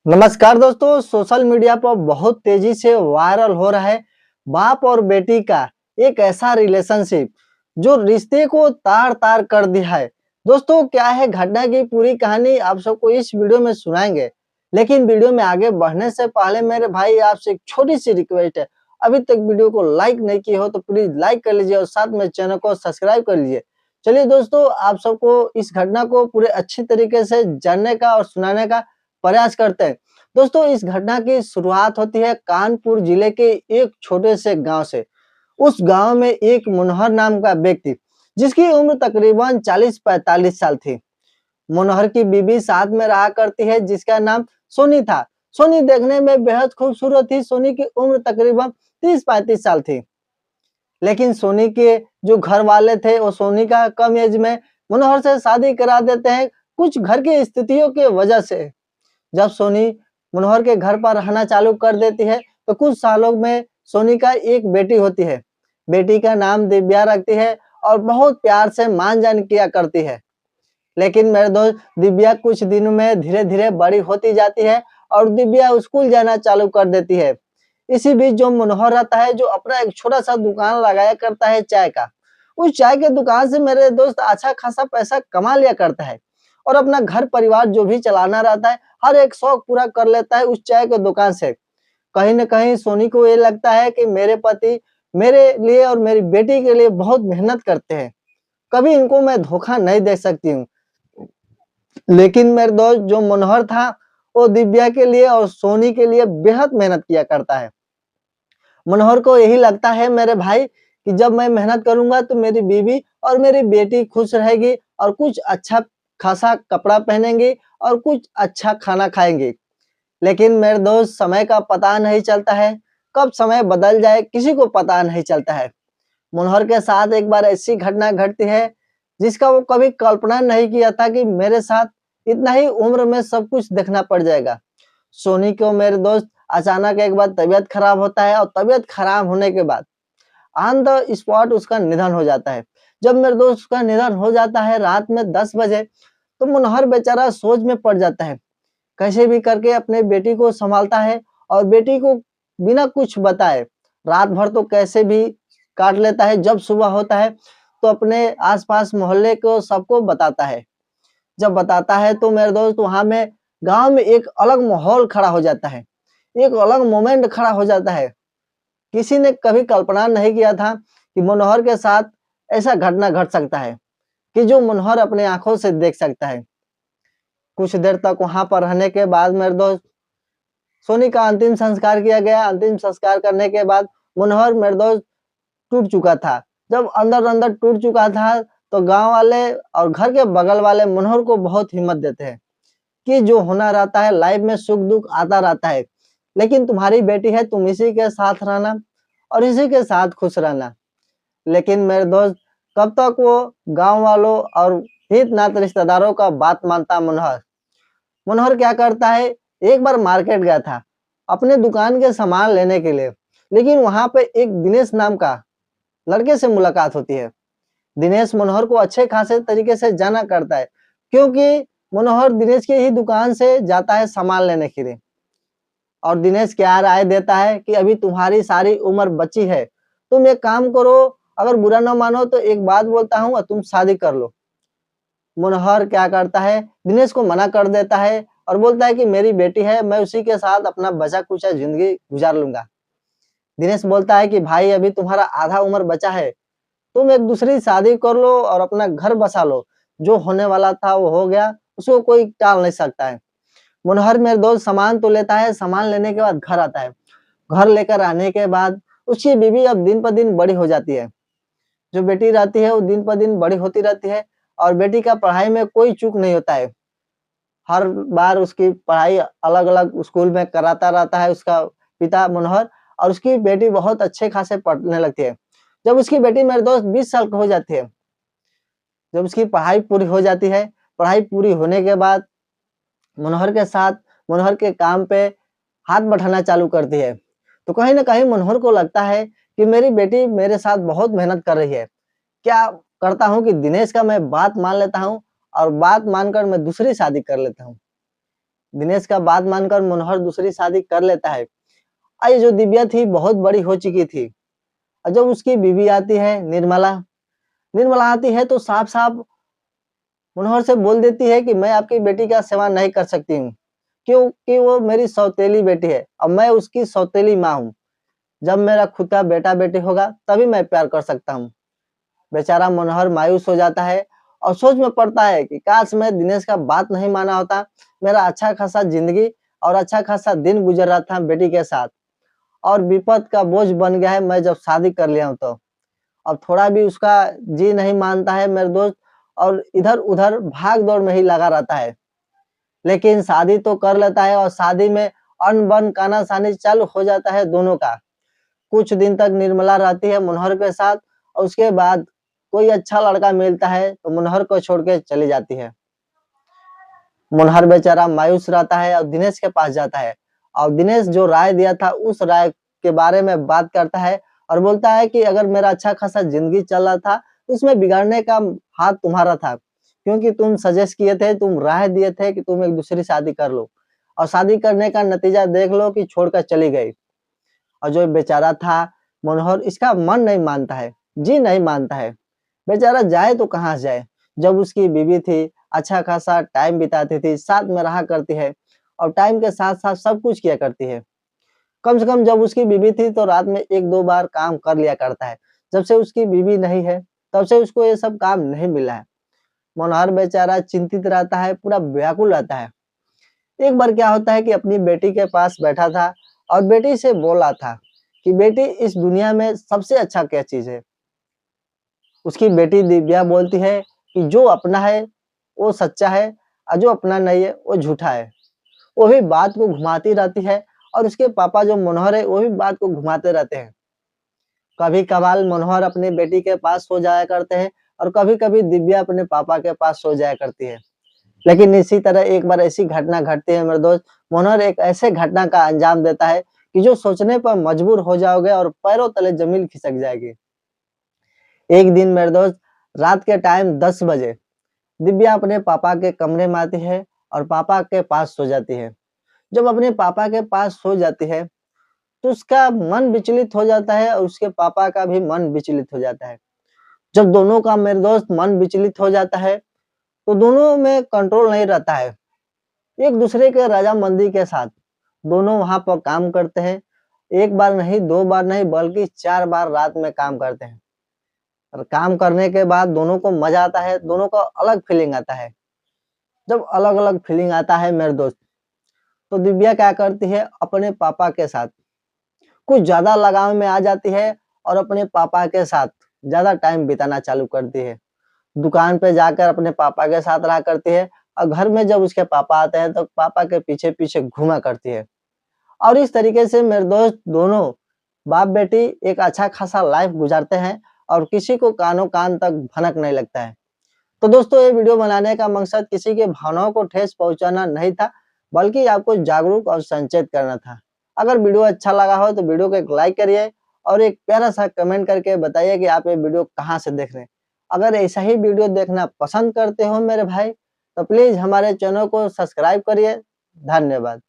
नमस्कार दोस्तों, social media पर बहुत तेजी से वायरल हो रहा है बाप और बेटी का एक ऐसा रिलेशनशिप जो रिश्ते को तार-तार कर दिया है। दोस्तों, क्या है घटना की पूरी कहानी आप सबको इस वीडियो में सुनाएंगे। लेकिन वीडियो में आगे बढ़ने से पहले मेरे भाई आपसे एक छोटी-सी रिक्वेस्ट है। अभी तक वीडियो को लाइक नहीं किए हो तो प्लीज लाइक कर लीजिए और साथ में चैनल को सब्सक्राइब कर लीजिए। चलिए दोस्तों, आप सबको इस घटना को पूरे अच्छी तरीके से जानने का और सुनाने का प्रयास करते हैं। दोस्तों, इस घटना की शुरुआत होती है कानपुर जिले के एक छोटे से गांव से। उस गांव में एक मनोहर नाम का व्यक्ति जिसकी उम्र तकरीबन 40-45 साल थी। मनोहर की बीवी साथ में रहा करती है जिसका नाम सोनी था। सोनी देखने में बेहद खूबसूरत थी। सोनी की उम्र तकरीबन 30-35 साल थी। लेकिन सोनी के जो घर वाले थे वो सोनी का कम एज में मनोहर से शादी करा देते हैं कुछ घर की स्थितियों के वजह से। जब सोनी मनोहर के घर पर रहना चालू कर देती है तो कुछ सालों में सोनी का एक बेटी होती है। बेटी का नाम दिव्या रखती है और बहुत प्यार से मान जान किया करती है। लेकिन मेरे दोस्त, दिव्या कुछ दिनों में धीरे धीरे बड़ी होती जाती है और दिव्या स्कूल जाना चालू कर देती है। इसी बीच जो मनोहर रहता है जो अपना एक छोटा सा दुकान लगाया करता है चाय का। उस चाय के दुकान से मेरे दोस्त अच्छा खासा पैसा कमा लिया करता है और अपना घर परिवार जो भी चलाना रहता है हर एक शौक पूरा कर लेता है उस चाय के दुकान से। कहीं न कहीं सोनी को ये लगता है कि मेरे पति मेरे लिए और मेरी बेटी के लिए बहुत मेहनत करते हैं, कभी इनको मैं धोखा नहीं दे सकती हूँ। लेकिन मेरे दोस्त जो मनोहर था वो दिव्या के लिए और सोनी के लिए बेहद मेहनत किया करता है। मनोहर को यही लगता है मेरे भाई कि जब मैं मेहनत करूँगा तो मेरी बीवी और मेरी बेटी खुश रहेगी और कुछ अच्छा खासा कपड़ा पहनेंगी और कुछ अच्छा खाना खाएँगी। लेकिन मेरे दोस्त, समय का पता नहीं चलता है, कब समय बदल जाए किसी को पता नहीं चलता है। मनोहर के साथ एक बार ऐसी घटना घटती है जिसका वो कभी कल्पना नहीं किया था कि मेरे साथ इतना ही उम्र में सब कुछ देखना पड़ जाएगा। सोनी को मेरे दोस्त अचानक एक बार तबीयत खराब होता है और तबीयत खराब होने के बाद ऑन द स्पॉट उसका निधन हो जाता है। जब मेरे दोस्त उसका निधन हो जाता है रात में 10 बजे, तो मनोहर बेचारा सोच में पड़ जाता है। कैसे भी करके अपने बेटी को संभालता है और बेटी को बिना कुछ बताए रात भर तो कैसे भी काट लेता है। जब सुबह होता है तो अपने आस-पास मोहल्ले को सबको बताता है। जब बताता है तो मेरे दोस्त वहाँ में गाँव में एक अलग माहौल खड़ा हो जाता है। एक अलग मोमेंट खड़ा हो जाता है। किसी ने कभी कल्पना नहीं किया था कि मनोहर के साथ ऐसा घटना घट सकता है कि जो मनोहर अपने आँखों से देख सकता है। कुछ देर तक वहाँ पर रहने के बाद मेरे दोस्त सोनी का अंतिम संस्कार किया गया। अंतिम संस्कार करने के बाद मनोहर मेरे दोस्त टूट चुका था। जब अंदर-अंदर टूट चुका था तो गाँव वाले और घर के बगल वाले मनोहर को बहुत हिम्मत देते हैं कि जो होना रहता है लाइफ में सुख-दुःख आता रहता है। लेकिन तुम्हारी बेटी है, तुम इसी के साथ रहना और इसी के साथ खुश रहना। लेकिन मेरे दोस्त, कब तक वो गाँव वालों और हित-नात रिश्तेदारों का बात मानता मनोहर। मनोहर क्या करता है, एक बार मार्केट गया था अपने दुकान के सामान लेने के लिए। लेकिन वहाँ पे एक दिनेश नाम का लड़के से मुलाकात होती है। दिनेश मनोहर को अच्छे खासे तरीके से जाना करता है क्योंकि मनोहर दिनेश की ही दुकान से जाता है सामान लेने के लिए। और दिनेश क्या राय देता है कि अभी तुम्हारी सारी उम्र बची है, तुम एक काम करो, अगर बुरा ना मानो तो एक बात बोलता हूँ और तुम शादी कर लो। मनोहर क्या करता है, दिनेश को मना कर देता है और बोलता है कि मेरी बेटी है, मैं उसी के साथ अपना बचा-खुचा ज़िंदगी गुज़ार लूँगा। दिनेश बोलता है कि भाई अभी तुम्हारा आधा उम्र बचा है, तुम एक दूसरी शादी कर लो और अपना घर बसा लो। जो होने वाला था वो हो गया, उसको कोई टाल नहीं सकता है। मनोहर मेरे दोस्त सामान तो लेता है, सामान लेने के बाद घर आता है। घर लेकर आने के बाद उसकी बीवी अब दिन प दिन बड़ी हो जाती है। जो बेटी रहती है वो दिन प दिन बड़ी होती रहती है और बेटी का पढ़ाई में कोई चूक नहीं होता है। हर बार उसकी पढ़ाई अलग-अलग स्कूल में कराता रहता है उसका पिता मनोहर और उसकी बेटी बहुत अच्छे खासे पढ़ने लगती है। जब उसकी बेटी मेरे दोस्त 20 साल की हो जाती है, जब उसकी पढ़ाई पूरी हो जाती है, पढ़ाई पूरी होने के बाद मनोहर के साथ मनोहर के काम पे हाथ बटाना चालू करती है। तो कहीं न कहीं मनोहर को लगता है कि मेरी बेटी मेरे साथ बहुत मेहनत कर रही है। क्या करता हूँ कि दिनेश का मैं बात मान लेता हूँ और बात मानकर मैं दूसरी शादी कर लेता हूँ। दिनेश का बात मानकर मनोहर दूसरी शादी कर लेता है। ये जो दिव्या थी बहुत बड़ी हो चुकी थी। और जब उसकी बीवी आती है निर्मला, निर्मला आती है तो साफ-साफ मनोहर से बोल देती है कि मैं आपकी बेटी का सेवा नहीं कर सकती हूँ, क्योंकि वो मेरी सौतेली बेटी है और मैं उसकी सौतेली माँ हूँ। जब मेरा खुद का बेटा-बेटी होगा तभी मैं प्यार कर सकता हूँ। बेचारा मनोहर मायूस हो जाता है और सोच में पड़ता है कि काश मैं दिनेश का बात नहीं माना होता, मेरा अच्छा खासा ज़िंदगी और अच्छा खासा दिन गुज़र रहा था बेटी के साथ और विपद का बोझ बन गया है मैं जब शादी कर लिया हूँ तो। अब थोड़ा भी उसका जी नहीं मानता है मेरे दोस्त और इधर-उधर भाग-दौड़ में ही लगा रहता है। लेकिन शादी तो कर लेता है और शादी में अन-बन काना-सानी चालू हो जाता है दोनों का। कुछ दिन तक निर्मला रहती है मनोहर के साथ और उसके बाद कोई अच्छा लड़का मिलता है तो मनोहर को छोड़ के चली जाती है। मनोहर बेचारा मायूस रहता है और दिनेश के पास जाता है और दिनेश जो राय दिया था उस राय के बारे में बात करता है और बोलता है कि अगर मेरा अच्छा खासा जिंदगी चल रहा था तो उसमें बिगाड़ने का हाथ तुम्हारा था, क्योंकि तुम सजेस्ट किए थे, तुम राय दिए थे कि तुम एक दूसरी शादी कर लो और शादी करने का नतीजा देख लो कि छोड़कर चली गई। और जो बेचारा था मनोहर इसका मन नहीं मानता है, जी नहीं मानता है। बेचारा जाए तो कहाँ से जाए? जब उसकी बीवी थी, अच्छा खासा टाइम बिताती थी, साथ में रहा करती है और टाइम के साथ-साथ सब कुछ किया करती है। कम से कम जब उसकी बीवी थी तो रात में 1-2 बार काम कर लिया करता है। जब से उसकी बीवी नहीं है, तब से उसको ये सब काम नहीं मिला है। मनोहर बेचारा चिंतित रहता है, पूरा व्याकुल रहता है। एक बार क्या होता है कि अपनी बेटी के पास बैठा था और बेटी से बोला था कि बेटी इस दुनिया में सबसे अच्छा क्या चीज़ है? उसकी बेटी दिव्या बोलती है कि जो अपना है वो सच्चा है और जो अपना नहीं है वो झूठा है। वो भी बात को घुमाती रहती है और उसके पापा जो मनोहर है वो भी बात को घुमाते रहते हैं। कभी-कभार मनोहर अपनी बेटी के पास सो जाया करते हैं और कभी-कभी दिव्या अपने पापा के पास सो जाया करती है। लेकिन इसी तरह एक बार ऐसी घटना घटती है मेरे दोस्त, मनोहर एक ऐसे घटना का अंजाम देता है कि जो सोचने पर मजबूर हो जाओगे और पैरों तले जमीन खिसक जाएगी। एक दिन मेरे दोस्त रात के टाइम 10 बजे दिव्या अपने पापा के कमरे में आती है और पापा के पास सो जाती है। जब अपने पापा के पास सो जाती है तो उसका मन विचलित हो जाता है और उसके पापा का भी मन विचलित हो जाता है। जब दोनों का मेरे दोस्त मन विचलित हो जाता है तो दोनों में कंट्रोल नहीं रहता है। एक दूसरे के रजामंदी के साथ दोनों वहां पर काम करते हैं। एक बार नहीं, दो बार नहीं बल्कि 4 बार रात में काम करते हैं। और काम करने के बाद दोनों को मजा आता है, दोनों को अलग फीलिंग आता है। जब अलग-अलग फीलिंग आता है मेरे दोस्त, तो दिव्या क्या करती है अपने पापा के साथ कुछ ज़्यादा लगाव में आ जाती है और अपने पापा के साथ ज़्यादा टाइम बिताना चालू करती है। दुकान पे जाकर अपने पापा के साथ रहा करती है और घर में जब उसके पापा आते हैं तो पापा के पीछे-पीछे घूमा करती है। और इस तरीके से मेरे दोस्त दोनों बाप-बेटी एक अच्छा खासा लाइफ गुज़ारते हैं और किसी को कानो-कान तक भनक नहीं लगता है। तो दोस्तों ये वीडियो बनाने का मकसद किसी के भावनाओं को ठेस पहुंचाना नहीं था, बल्कि आपको जागरूक और संचेत करना था। अगर वीडियो अच्छा लगा हो तो वीडियो को एक लाइक करिए और एक प्यारा सा कमेंट करके बताइए कि आप ये वीडियो कहाँ से देख रहे हैं। अगर ऐसा ही वीडियो देखना पसंद करते हो मेरे भाई, तो प्लीज हमारे चैनल को सब्सक्राइब करिए। धन्यवाद।